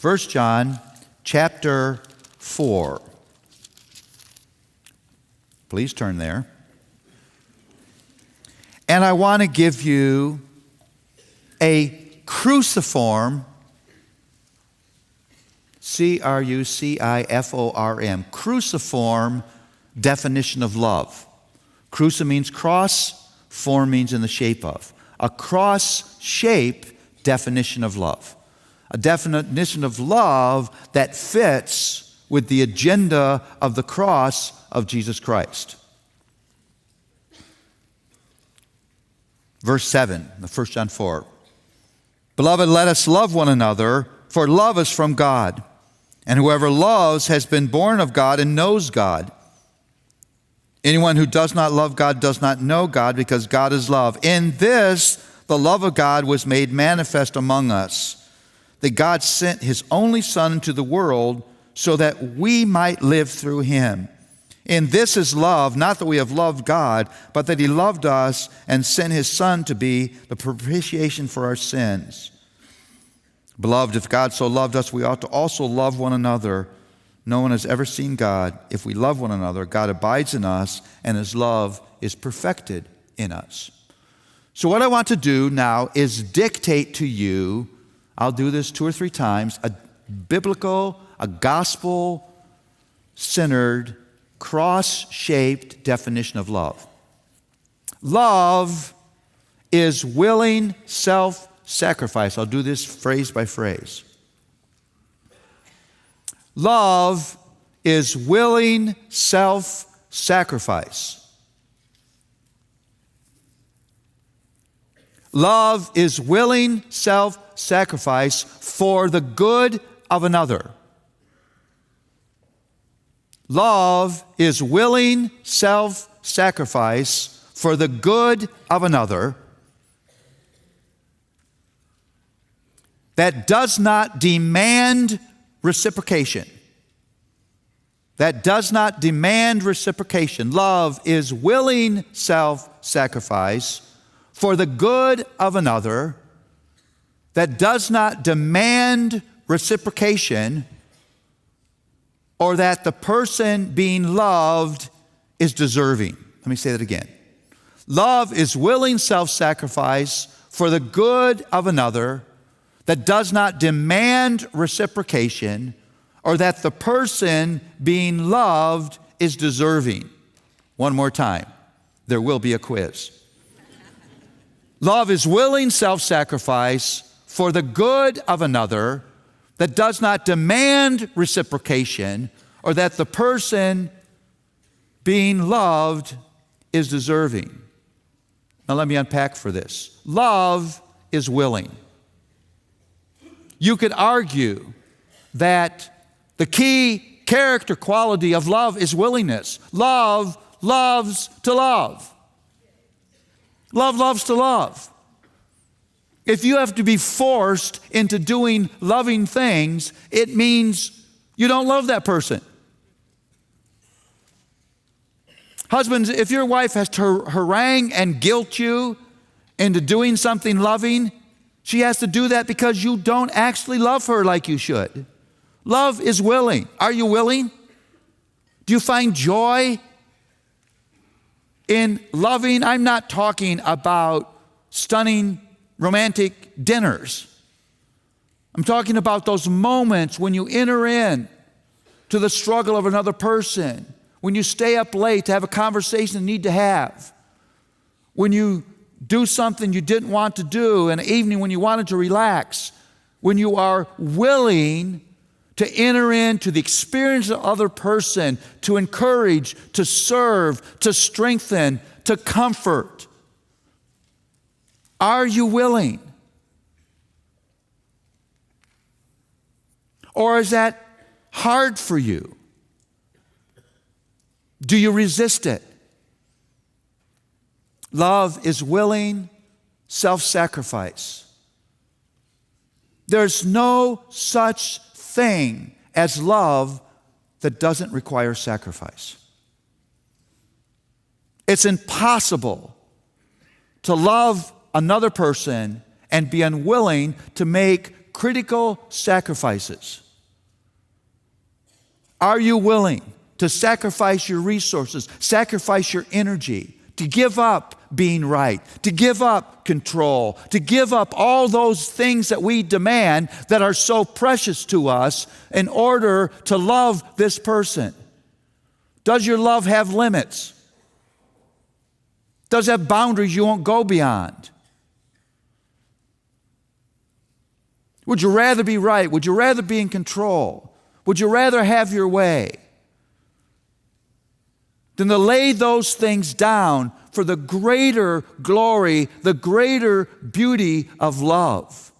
1 John chapter 4. Please turn there. And I want to give you a cruciform, Cruciform, cruciform definition of love. Cruci means cross, form means in the shape of. A cross-shape definition of love. A definition of love that fits with the agenda of the cross of Jesus Christ. Verse 7, 1 John 4. Beloved, let us love one another, for love is from God. And whoever loves has been born of God and knows God. Anyone who does not love God does not know God, because God is love. In this, the love of God was made manifest among us, that God sent his only Son into the world so that we might live through him. In this is love, not that we have loved God, but that he loved us and sent his Son to be the propitiation for our sins. Beloved, if God so loved us, we ought to also love one another. No one has ever seen God. If we love one another, God abides in us, and his love is perfected in us. So what I want to do now is dictate to you, I'll do this 2 or 3 times, a biblical, a gospel-centered, cross-shaped definition of love. Love is willing self-sacrifice. I'll do this phrase by phrase. Love is willing self-sacrifice. Love is willing self-sacrifice for the good of another. Love is willing self-sacrifice for the good of another that does not demand reciprocation. That does not demand reciprocation. Love is willing self-sacrifice for the good of another that does not demand reciprocation, or that the person being loved is deserving. Let me say that again. Love is willing self-sacrifice for the good of another that does not demand reciprocation, or that the person being loved is deserving. One more time. There will be a quiz. Love is willing self-sacrifice for the good of another that does not demand reciprocation, or that the person being loved is deserving. Now let me unpack for this. Love is willing. You could argue that the key character quality of love is willingness. Love loves to love. Love loves to love. If you have to be forced into doing loving things, it means you don't love that person. Husbands, if your wife has to harangue and guilt you into doing something loving, she has to do that because you don't actually love her like you should. Love is willing. Are you willing? Do you find joy in loving? I'm not talking about stunning romantic dinners. I'm talking about those moments when you enter in to the struggle of another person, when you stay up late to have a conversation you need to have, when you do something you didn't want to do in the evening when you wanted to relax, when you are willing to enter into the experience of the other person, to encourage, to serve, to strengthen, to comfort. Are you willing? Or is that hard for you? Do you resist it? Love is willing self-sacrifice. There's no such thing as love that doesn't require sacrifice. It's impossible to love another person and be unwilling to make critical sacrifices? Are you willing to sacrifice your resources, sacrifice your energy, to give up being right, to give up control, to give up all those things that we demand that are so precious to us in order to love this person? Does your love have limits? Does it have boundaries you won't go beyond? Would you rather be right? Would you rather be in control? Would you rather have your way than to lay those things down for the greater glory, the greater beauty of love?